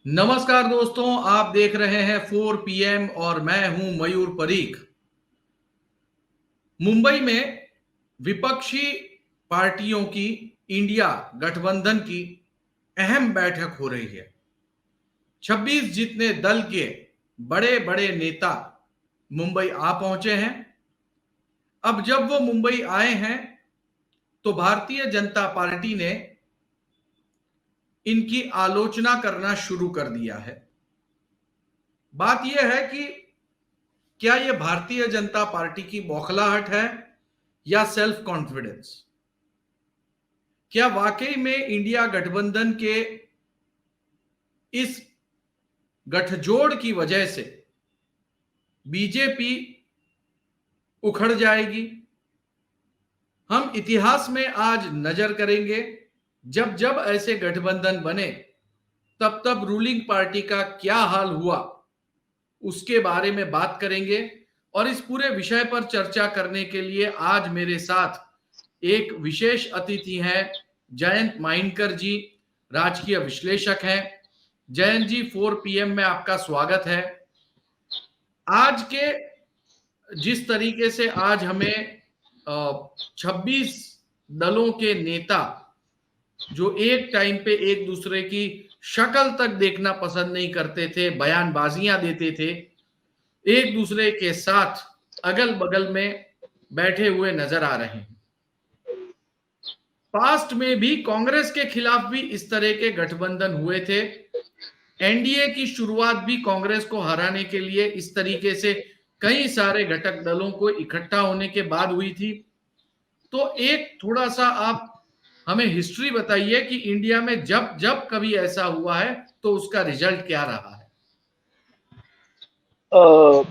नमस्कार दोस्तों, आप देख रहे हैं 4 PM और मैं हूं मयूर परीख। मुंबई में विपक्षी पार्टियों की इंडिया गठबंधन की अहम बैठक हो रही है। 26 जितने दल के बड़े बड़े नेता मुंबई आ पहुंचे हैं। अब जब वो मुंबई आए हैं तो भारतीय जनता पार्टी ने इनकी आलोचना करना शुरू कर दिया है। बात यह है कि क्या यह भारतीय जनता पार्टी की बौखलाहट है या सेल्फ कॉन्फिडेंस? क्या वाकई में इंडिया गठबंधन के इस गठजोड़ की वजह से बीजेपी उखड़ जाएगी? हम इतिहास में आज नजर करेंगे, जब जब ऐसे गठबंधन बने तब तब रूलिंग पार्टी का क्या हाल हुआ, उसके बारे में बात करेंगे। और इस पूरे विषय पर चर्चा करने के लिए आज मेरे साथ एक विशेष अतिथि हैं, जयंत माइनकर जी, राजकीय विश्लेषक हैं। जयंत जी, 4 PM में आपका स्वागत है। आज के जिस तरीके से आज हमें 26 दलों के नेता जो एक टाइम पे एक दूसरे की शक्ल तक देखना पसंद नहीं करते थे, बयानबाजियां देते थे, एक दूसरे के साथ अगल बगल में बैठे हुए नजर आ रहे हैं। पास्ट में भी कांग्रेस के खिलाफ भी इस तरह के गठबंधन हुए थे। एनडीए की शुरुआत भी कांग्रेस को हराने के लिए इस तरीके से कई सारे घटक दलों को इकट्ठा होने के बाद हुई थी। तो एक थोड़ा सा आप हमें हिस्ट्री बताइए कि इंडिया में जब जब कभी ऐसा हुआ है तो उसका रिजल्ट क्या रहा है।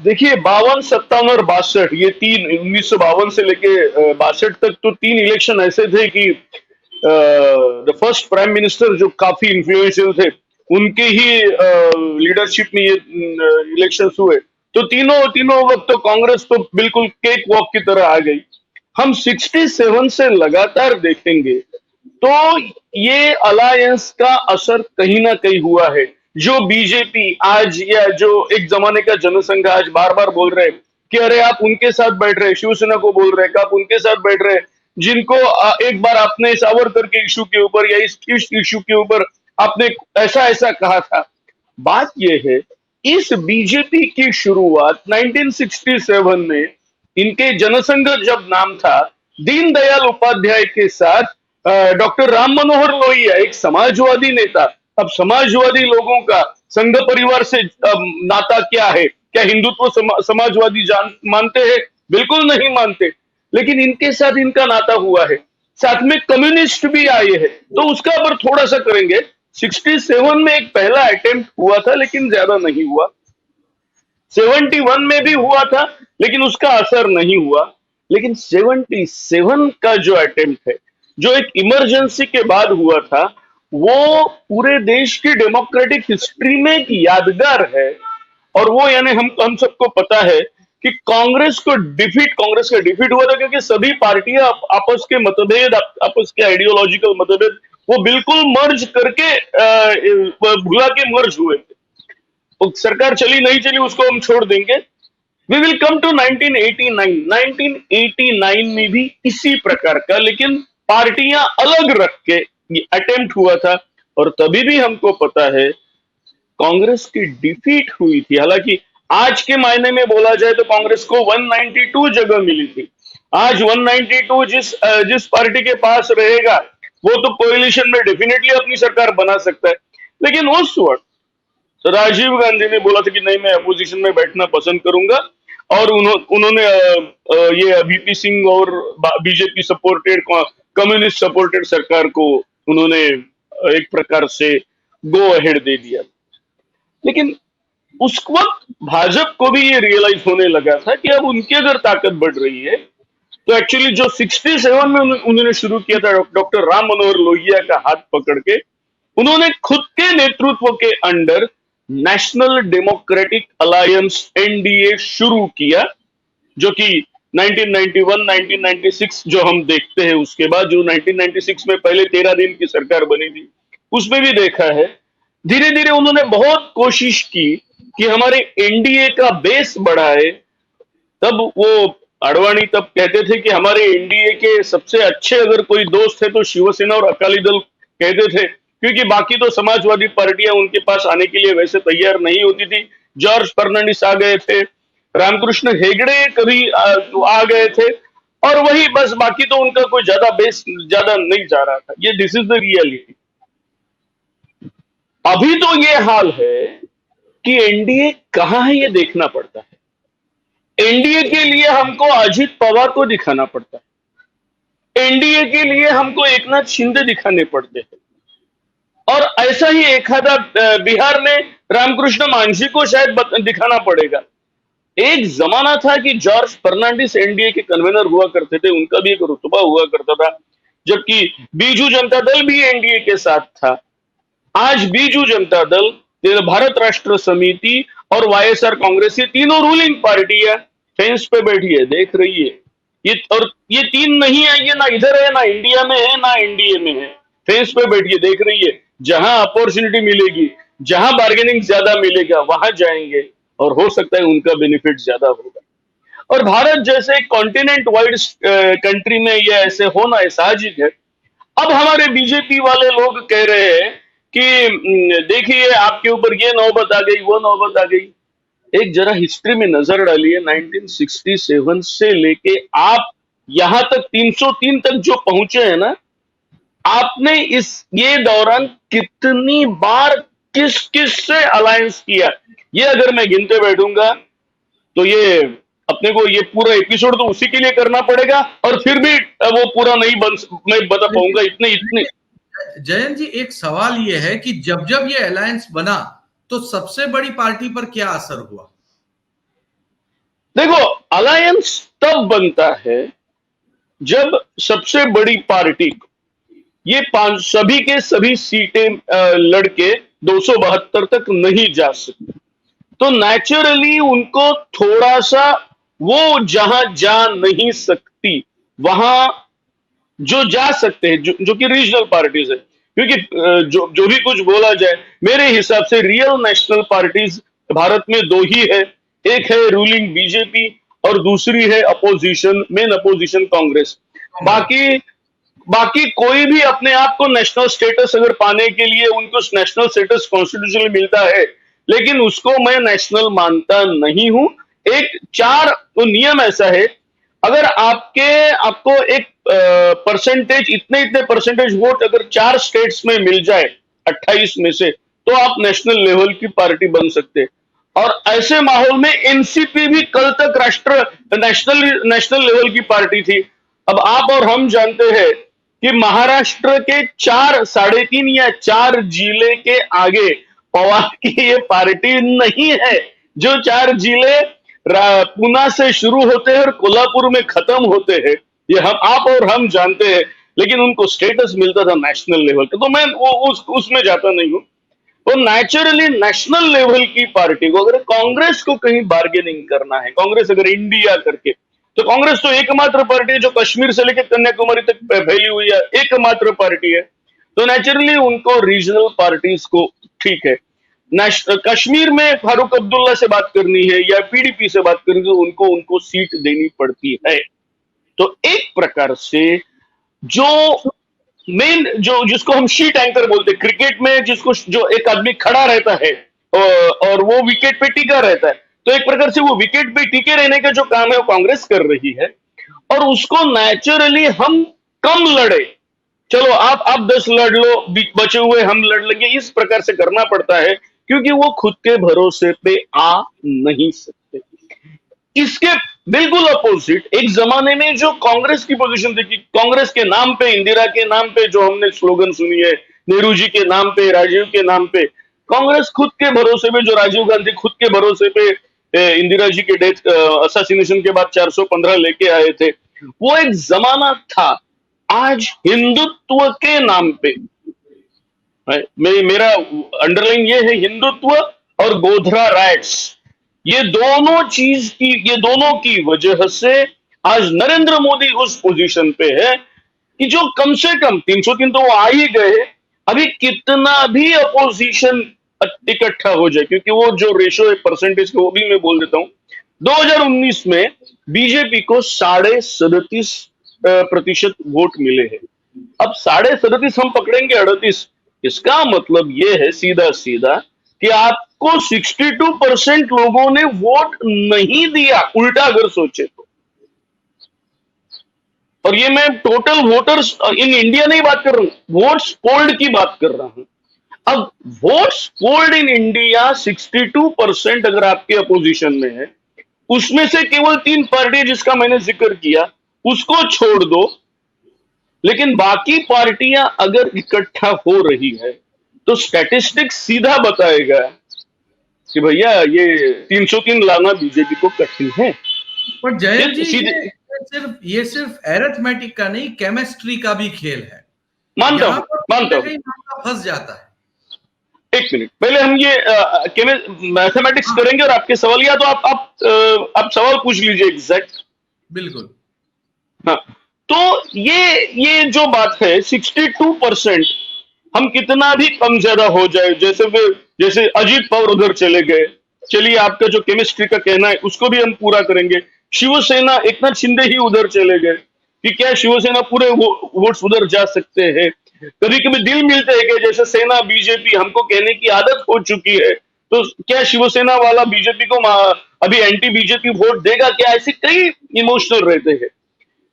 देखिए, 52, 57 और 62, ये तीन 1952 से लेके 62 तक तो तीन इलेक्शन ऐसे थे कि द फर्स्ट प्राइम मिनिस्टर जो काफी इन्फ्लुएंशियल थे, उनके ही लीडरशिप में ये इलेक्शंस हुए। तो तीनों तीनों वक्त तो कांग्रेस तो बिल्कुल केक वॉक की तरह आ गई। हम 67 से लगातार देखेंगे तो ये अलायंस का असर कहीं ना कहीं हुआ है। जो बीजेपी आज या जो एक जमाने का जनसंघ आज बार बार बोल रहे हैं कि अरे आप उनके साथ बैठ रहे, शिवसेना को बोल रहे हैं कि आप उनके साथ बैठ रहे, जिनको एक बार आपने सावरकर के इशू के ऊपर या इस इशू के ऊपर आपने ऐसा ऐसा कहा था। बात यह है, इस बीजेपी की शुरुआत 1967 में इनके जनसंघ जब नाम था, दीनदयाल उपाध्याय के साथ डॉक्टर राम मनोहर लोहिया एक समाजवादी नेता। अब समाजवादी लोगों का संघ परिवार से नाता क्या है? क्या हिंदुत्व समाजवादी मानते हैं? बिल्कुल नहीं मानते। लेकिन इनके साथ इनका नाता हुआ है। साथ में कम्युनिस्ट भी आए हैं, तो उसका पर थोड़ा सा करेंगे। 67 में एक पहला अटेम्प्ट हुआ था, लेकिन ज्यादा नहीं हुआ। 71 में भी हुआ था, लेकिन उसका असर नहीं हुआ। लेकिन 77 का जो अटेम्प्ट है, जो एक इमरजेंसी के बाद हुआ था, वो पूरे देश की डेमोक्रेटिक हिस्ट्री में एक यादगार है। और वो यानी हम सबको पता है कि कांग्रेस का डिफीट हुआ था, क्योंकि सभी पार्टियां आपस के मतभेद, आपस के आइडियोलॉजिकल मतभेद वो बिल्कुल मर्ज करके भुला के मर्ज हुए थे। तो सरकार चली नहीं चली उसको हम छोड़ देंगे। We will come to 1989। 1989 में भी इसी प्रकार का, लेकिन पार्टियां अलग रख के अटेम्प्ट हुआ था। और तभी भी हमको पता है कांग्रेस की डिफीट हुई थी। हालांकि आज के मायने में बोला जाए तो कांग्रेस को 192 जगह मिली थी। आज 192 जिस पार्टी के पास रहेगा वो तो कोएलिशन में डेफिनेटली अपनी सरकार बना सकता है। लेकिन उस वक्त तो राजीव गांधी ने बोला था कि नहीं, मैं अपोजिशन में बैठना पसंद करूंगा। और उन्होंने ये वीपी सिंह और बीजेपी सपोर्टेड, कम्युनिस्ट सपोर्टेड सरकार को उन्होंने एक प्रकार से गो अहेड दे दिया। लेकिन उस वक्त भाजपा को भी ये रियलाइज होने लगा था कि अब उनकी अगर ताकत बढ़ रही है तो एक्चुअली जो 67 में उन्होंने शुरू किया था डॉक्टर राम मनोहर लोहिया का हाथ पकड़ के, उन्होंने खुद के नेतृत्व के under national democratic alliance NDA शुरू किया, जो कि 1991, 1996 जो हम देखते हैं, उसके बाद जो 1996 में पहले 13 दिन की सरकार बनी थी, उसमें भी देखा है धीरे धीरे उन्होंने बहुत कोशिश की कि हमारे एनडीए का बेस बढ़ाए। तब वो आडवाणी तब कहते थे कि हमारे एनडीए के सबसे अच्छे अगर कोई दोस्त है तो शिवसेना और अकाली दल कहते थे, क्योंकि बाकी तो समाजवादी पार्टियां उनके पास आने के लिए वैसे तैयार नहीं होती थी। जॉर्ज फर्नांडिस आ गए थे, रामकृष्ण हेगड़े कभी आ गए थे, और वही बस, बाकी तो उनका कोई ज्यादा बेस ज्यादा नहीं जा रहा था। ये दिस इज द रियलिटी। अभी तो ये हाल है कि एनडीए कहां है ये देखना पड़ता है। एनडीए के लिए हमको अजित पवार को दिखाना पड़ता है, एनडीए के लिए हमको एकनाथ शिंदे दिखाने पड़ते हैं, और ऐसा ही एक आधा बिहार में रामकृष्ण मांझी को शायद दिखाना पड़ेगा। एक जमाना था कि जॉर्ज फर्नांडिस एनडीए के कन्वीनर हुआ करते थे, उनका भी एक रुतबा हुआ करता था, जबकि बीजू जनता दल भी एनडीए के साथ था। आज बीजू जनता दल, भारत राष्ट्र समिति और वाईएसआर कांग्रेस, ये तीनों रूलिंग पार्टियां फेंस पे बैठी है, देख रही है। ये तीन नहीं है, ये ना इधर है, ना इंडिया में है, ना एनडीए में है, फेंस पे बैठी है, देख रही है। जहां अपॉर्चुनिटी मिलेगी, जहां बार्गेनिंग ज्यादा मिलेगा, वहां जाएंगे, और हो सकता है उनका बेनिफिट ज्यादा होगा। और भारत जैसे कॉन्टिनेंट वाइड कंट्री में ये ऐसे होना है, साहजिक है। अब हमारे बीजेपी वाले लोग कह रहे हैं कि देखिए आपके ऊपर ये नौबत आ गई, वो नौबत आ गई। एक जरा हिस्ट्री में नजर डालिए, 1967 से लेके आप यहां तक 303 तक जो पहुंचे हैं ना, आपने ये दौरान कितनी बार किस किस से अलायंस किया, ये अगर मैं गिनते बैठूंगा तो ये अपने को ये पूरा एपिसोड तो उसी के लिए करना पड़ेगा, और फिर भी वो पूरा नहीं मैं बता पाऊंगा। इतने इतने जयंत जी, एक सवाल ये है कि जब जब ये अलायंस बना तो सबसे बड़ी पार्टी पर क्या असर हुआ? देखो, अलायंस तब बनता है जब सबसे बड़ी पार्टी को ये सभी के सभी सीटें लड़के 272 तक नहीं जा सकते, तो नेचुरली उनको थोड़ा सा, वो जहां जा नहीं सकती वहां जो जा सकते हैं, जो कि रीजनल पार्टीज है, क्योंकि जो भी कुछ बोला जाए, मेरे हिसाब से रियल नेशनल पार्टीज भारत में दो ही है। एक है रूलिंग बीजेपी और दूसरी है अपोजिशन, मेन अपोजिशन कांग्रेस। बाकी बाकी कोई भी अपने आप को नेशनल स्टेटस अगर पाने के लिए उनको नेशनल स्टेटस कॉन्स्टिट्यूशनली मिलता है, लेकिन उसको मैं नेशनल मानता नहीं हूं। एक चार तो नियम ऐसा है, अगर आपको एक परसेंटेज, इतने इतने परसेंटेज वोट अगर 4 स्टेट्स में मिल जाए 28 में से, तो आप नेशनल लेवल की पार्टी बन सकते। और ऐसे माहौल में एनसीपी भी कल तक नेशनल लेवल की पार्टी थी। अब आप और हम जानते हैं कि महाराष्ट्र के 4, 3.5 या 4 जिले के आगे पवार की ये पार्टी नहीं है। जो 4 जिले पुणे से शुरू होते हैं और कोल्हापुर में खत्म होते हैं, ये आप और हम जानते हैं, लेकिन उनको स्टेटस मिलता था नेशनल लेवल का। तो मैं वो उसमें जाता नहीं हूं। तो नेचुरली नेशनल लेवल की पार्टी को, अगर कांग्रेस को कहीं बार्गेनिंग करना है, कांग्रेस अगर इंडिया करके, तो कांग्रेस तो एकमात्र पार्टी है जो कश्मीर से लेकर कन्याकुमारी तक फैली हुई है, एकमात्र पार्टी है। तो नेचुरली उनको रीजनल पार्टीज को, ठीक है, कश्मीर में फारूक अब्दुल्ला से बात करनी है या पीडीपी से बात करनी है, तो उनको सीट देनी पड़ती है। तो एक प्रकार से जो मेन, जिसको हम शीट एंकर बोलते हैं क्रिकेट में, जिसको जो एक आदमी खड़ा रहता है और वो विकेट पे टिका रहता है, तो एक प्रकार से वो विकेट पे टिके रहने का जो काम है वो कांग्रेस कर रही है। और उसको नेचुरली हम कम लड़े, चलो आप 10 लड़ लो, बचे हुए हम लड़ लेंगे, इस प्रकार से करना पड़ता है, क्योंकि वो खुद के भरोसे पे आ नहीं सकते। इसके बिल्कुल अपोजिट एक जमाने में जो कांग्रेस की पोजीशन थी कि कांग्रेस के नाम पे, इंदिरा के नाम पे जो हमने स्लोगन सुनी है, नेहरू जी के नाम पे, राजीव के नाम पे, कांग्रेस खुद के भरोसे पे, जो राजीव गांधी खुद के भरोसे पे इंदिरा जी के डेथ असैसिनेशन के बाद 415 लेके आए थे, वो एक जमाना था। आज हिंदुत्व के नाम पे, मेरा अंडरलाइन ये है, हिंदुत्व और गोधरा राइट्स, ये दोनों की वजह से आज नरेंद्र मोदी उस पोजीशन पे है कि जो कम से कम 303 तो वो आ ही गए, अभी कितना भी अपोजिशन इकट्ठा हो जाए, क्योंकि वो जो रेशो है परसेंटेज का वो भी मैं बोल देता हूं। 2019 में बीजेपी को 37.5% वोट मिले हैं। अब 37.5 हम पकड़ेंगे 38, इसका मतलब ये है सीधा सीधा कि आपको 62% लोगों ने वोट नहीं दिया, उल्टा अगर सोचे तो। और ये मैं टोटल वोटर्स इन इंडिया नहीं बात कर रहा हूं, वोट्स पोल्ड की बात कर रहा हूं। अब वोट्स पोल्ड इन इंडिया 62% अगर आपके अपोजिशन में है, उसमें से केवल 3 पार्टी जिसका मैंने जिक्र किया उसको छोड़ दो, लेकिन बाकी पार्टियां अगर इकट्ठा हो रही है तो स्टैटिस्टिक्स सीधा बताएगा कि भैया ये 303 लाना बीजेपी को कठिन है। पर जयंत जी सीधे ये सिर्फ एरिथमेटिक का नहीं, केमिस्ट्री का भी खेल है। मानता यहाँ हूं, पर मानता हूं। कहीं मामला फंस जाता है। एक मिनट, पहले हम ये मैथमेटिक्स करेंगे और आपके सवाल, या तो आप सवाल पूछ लीजिए एग्जैक्ट। बिल्कुल। हाँ, तो ये जो बात है 62%, हम कितना भी कम ज्यादा हो जाए, जैसे अजीत पवार उधर चले गए, चलिए आपका जो केमिस्ट्री का कहना है उसको भी हम पूरा करेंगे। शिवसेना, एकनाथ शिंदे ही उधर चले गए, कि क्या शिवसेना पूरे वोट्स उधर जा सकते हैं? कभी कभी दिल मिलते हैं कि जैसे सेना बीजेपी हमको कहने की आदत हो चुकी है, तो क्या शिवसेना वाला बीजेपी को अभी एंटी बीजेपी वोट देगा क्या? ऐसे कई इमोशनल रहते हैं।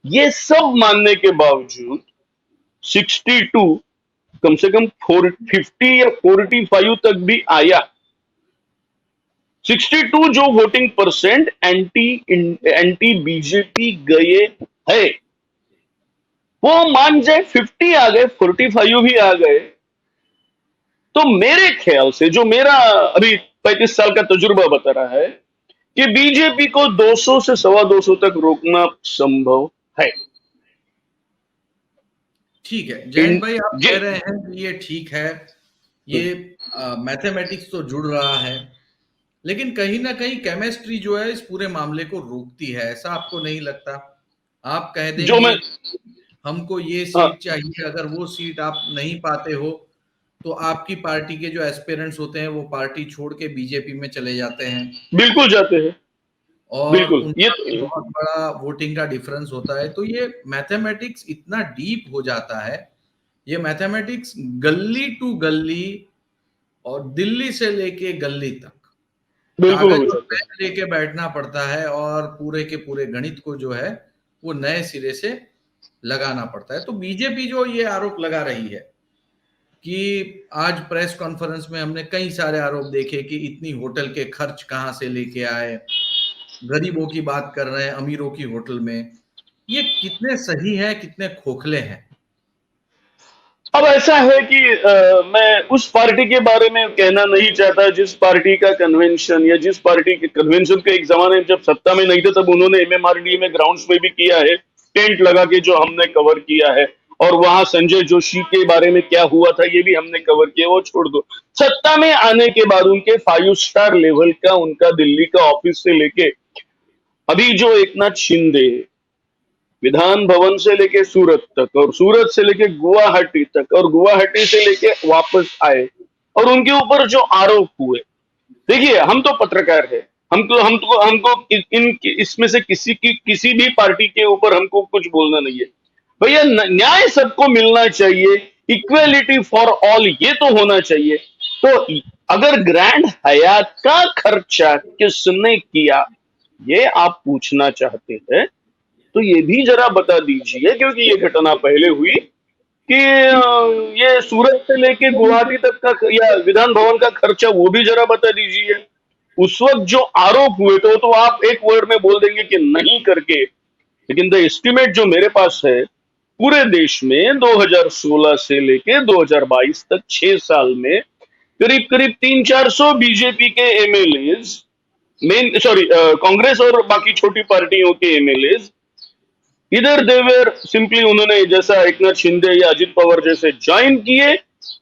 ये सब मानने के बावजूद 62 कम से कम 450 या 45 तक भी आया। 62 जो वोटिंग परसेंट एंटी बीजेपी गए है, वो मान जाए 50 आ गए, 45 भी आ गए, तो मेरे ख्याल से जो मेरा अभी 35 साल का तजुर्बा बता रहा है कि बीजेपी को 200 से 225 तक रोकना संभव है। ठीक है जयंत भाई, आप कह रहे हैं कि ये ठीक है, ये मैथमेटिक्स तो जुड़ रहा है, लेकिन कहीं ना कहीं केमिस्ट्री जो है इस पूरे मामले को रोकती है, ऐसा आपको नहीं लगता? आप कह जो देंगे मैं हमको ये हाँ, सीट चाहिए, अगर वो सीट आप नहीं पाते हो तो आपकी पार्टी के जो एस्पिरेंट्स होते हैं वो पार्टी छोड़ के बीजेपी में चले जाते हैं बिल्कुल जाते हैं, और बिल्कुल। उनका भी बहुत बड़ा वोटिंग का डिफरेंस होता है। तो ये मैथमेटिक्स इतना डीप हो जाता है, ये मैथमेटिक्स गली टू गली और दिल्ली से लेके गली तक बिल्कुल हो कागज और जाता है। पेन लेके बैठना पड़ता है और पूरे के पूरे गणित को जो है वो नए सिरे से लगाना पड़ता है। तो बीजेपी जो ये आरोप लगा रही है कि आज प्रेस कॉन्फ्रेंस में हमने कई सारे आरोप देखे कि इतनी होटल के खर्च कहां से लेके आए, गरीबों की बात कर रहे हैं अमीरों की होटल में, ये कितने सही है कितने खोखले हैं? अब ऐसा है कि मैं उस पार्टी के बारे में कहना नहीं चाहता जिस पार्टी का कन्वेंशन, या जिस पार्टी के कन्वेंशन के एक जमाने में जब सत्ता में नहीं थे तब उन्होंने एमएमआरडी में ग्राउंड्स पे भी किया है, टेंट लगा के जो हमने कवर किया है, और वहां संजय जोशी के बारे में क्या हुआ था ये भी हमने कवर किया, वो छोड़ दो। सत्ता में आने के बाद उनके 5 स्टार लेवल का उनका दिल्ली का ऑफिस से लेके अभी जो एकनाथ शिंदे विधान भवन से लेके सूरत तक, और सूरत से लेके गुवाहाटी तक, और गुवाहाटी से लेके वापस आए, और उनके ऊपर जो आरोप हुए, देखिए हम तो पत्रकार है, हमको इसमें से किसी भी पार्टी के ऊपर हमको कुछ बोलना नहीं है। भैया न्याय सबको मिलना चाहिए, इक्वेलिटी फॉर ऑल ये तो होना चाहिए। तो अगर ग्रैंड हयात का खर्चा किसने किया ये आप पूछना चाहते हैं तो ये भी जरा बता दीजिए, क्योंकि ये घटना पहले हुई कि ये सूरत से लेके गुवाहाटी तक का या विधान भवन का खर्चा वो भी जरा बता दीजिए। उस वक्त जो आरोप हुए तो आप एक वर्ड में बोल देंगे कि नहीं करके, लेकिन द एस्टिमेट जो मेरे पास है पूरे देश में 2016 से लेके 2022 तक 6 साल में करीब करीब 300-400 बीजेपी के एमएलएज, कांग्रेस और बाकी छोटी पार्टियों के एमएलएज, इधर देवर सिंपली उन्होंने जैसा एकनाथ शिंदे या अजित पवार जैसे ज्वाइन किए,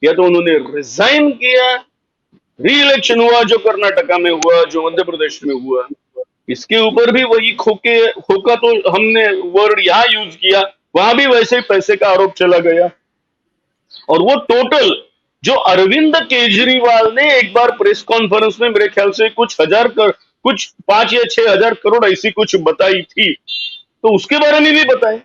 या तो उन्होंने रिजाइन किया, री इलेक्शन हुआ जो कर्नाटका में हुआ, जो मध्य प्रदेश में हुआ, इसके ऊपर भी वही खोका तो हमने वर्ड यहां यूज किया, वहां भी वैसे ही पैसे का आरोप चला गया, और वो टोटल जो अरविंद केजरीवाल ने एक बार प्रेस कॉन्फ्रेंस में मेरे ख्याल से कुछ 5 या 6 हजार करोड़ ऐसी कुछ बताई थी, तो उसके बारे में भी बताए।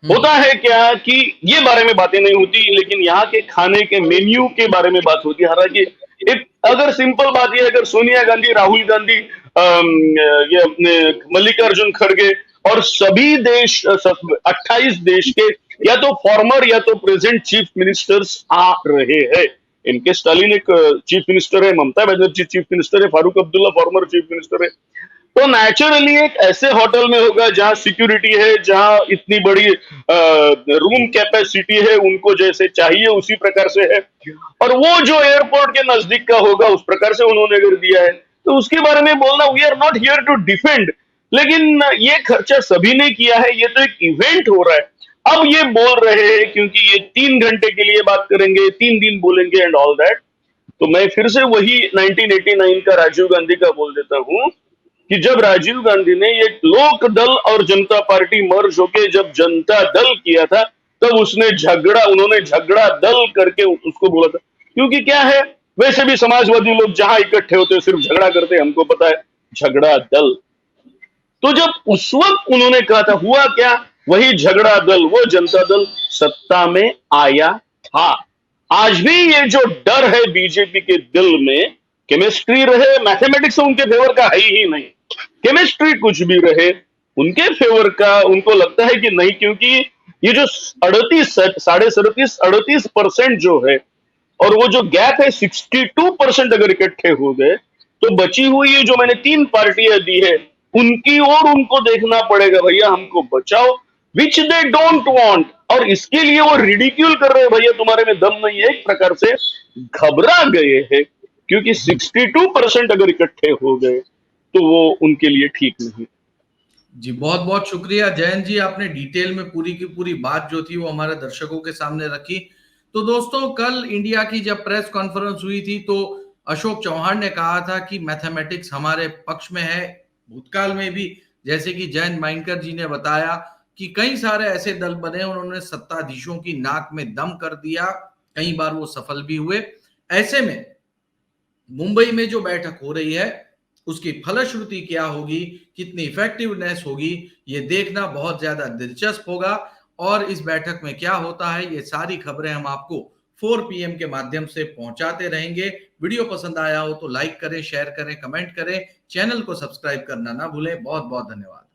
होता है क्या कि ये बारे में बातें नहीं होती, लेकिन यहाँ के खाने के मेन्यू के बारे में बात होती है। हालांकि एक अगर सिंपल बात यह है, अगर सोनिया गांधी, राहुल गांधी, ये अपने मल्लिकार्जुन खड़गे और सभी 28 देश के या तो फॉर्मर या तो प्रेजेंट चीफ मिनिस्टर्स आ रहे हैं। इनके स्टालिन एक चीफ मिनिस्टर है, ममता बनर्जी चीफ मिनिस्टर है, Farooq Abdullah former chief minister है। तो नेचुरली एक ऐसे होटल में होगा जहां सिक्योरिटी है, जहां इतनी बड़ी रूम कैपेसिटी है, उनको जैसे चाहिए उसी प्रकार से है, और वो जो एयरपोर्ट के नजदीक का होगा उस प्रकार से उन्होंने अगर दिया है, तो उसके बारे में बोलना, we are not here to defend, लेकिन ये खर्चा सभी ने किया है, ये तो एक इवेंट हो रहा है। अब ये बोल रहे हैं क्योंकि ये 3 घंटे के लिए बात करेंगे, 3 दिन बोलेंगे एंड ऑल दैट, तो मैं फिर से वही 1989 का राजीव गांधी का बोल देता हूं कि जब राजीव गांधी ने ये लोक दल और जनता पार्टी मर्ज होके जब जनता दल किया था, तब उन्होंने झगड़ा दल करके उसको बोला था। क्योंकि क्या है, वैसे भी समाजवादी लोग जहां इकट्ठे होते सिर्फ झगड़ा करते, हमको पता है, झगड़ा दल। तो जब उस वक्त उन्होंने कहा था, हुआ क्या, वही झगड़ा दल, वो जनता दल सत्ता में आया था। आज भी ये जो डर है बीजेपी के दिल में, केमिस्ट्री रहे, मैथमेटिक्स उनके फेवर का है ही नहीं, केमिस्ट्री कुछ भी रहे उनके फेवर का, उनको लगता है कि नहीं, क्योंकि ये जो 38% जो है, और वो जो गैप है 62% अगर इकट्ठे हो गए, तो बची हुई ये जो मैंने 3 पार्टियां दी है, उनकी ओर उनको देखना पड़ेगा, भैया हमको बचाओ, विच दे डोंट वांट। और इसके लिए वो रिडिक्यूल कर रहे हैं, भैया तुम्हारे में दम नहीं है, एक प्रकार से घबरा गए हैं, क्योंकि 62% अगर इकट्ठे हो गए तो वो उनके लिए ठीक नहीं। जी बहुत बहुत शुक्रिया जयंत जी, आपने डिटेल में पूरी की पूरी बात जो थी वो हमारे दर्शकों के सामने रखी। तो दोस्तों, कल इंडिया की जब प्रेस कॉन्फ्रेंस हुई थी तो अशोक चौहान ने कहा था कि मैथमेटिक्स हमारे पक्ष में है। भूतकाल में भी, जैसे कि जयंत माइनकर जी ने बताया, कि कई सारे ऐसे दल बने, उन्होंने सत्ताधीशों की नाक में दम कर दिया, कई बार वो सफल भी हुए। ऐसे में मुंबई में जो बैठक हो रही है उसकी फलश्रुति क्या होगी, कितनी इफेक्टिवनेस होगी, ये देखना बहुत ज्यादा दिलचस्प होगा। और इस बैठक में क्या होता है, ये सारी खबरें हम आपको 4 PM के माध्यम से पहुंचाते रहेंगे। वीडियो पसंद आया हो तो लाइक करें, शेयर करें, कमेंट करें, चैनल को सब्सक्राइब करना ना भूलें। बहुत बहुत धन्यवाद।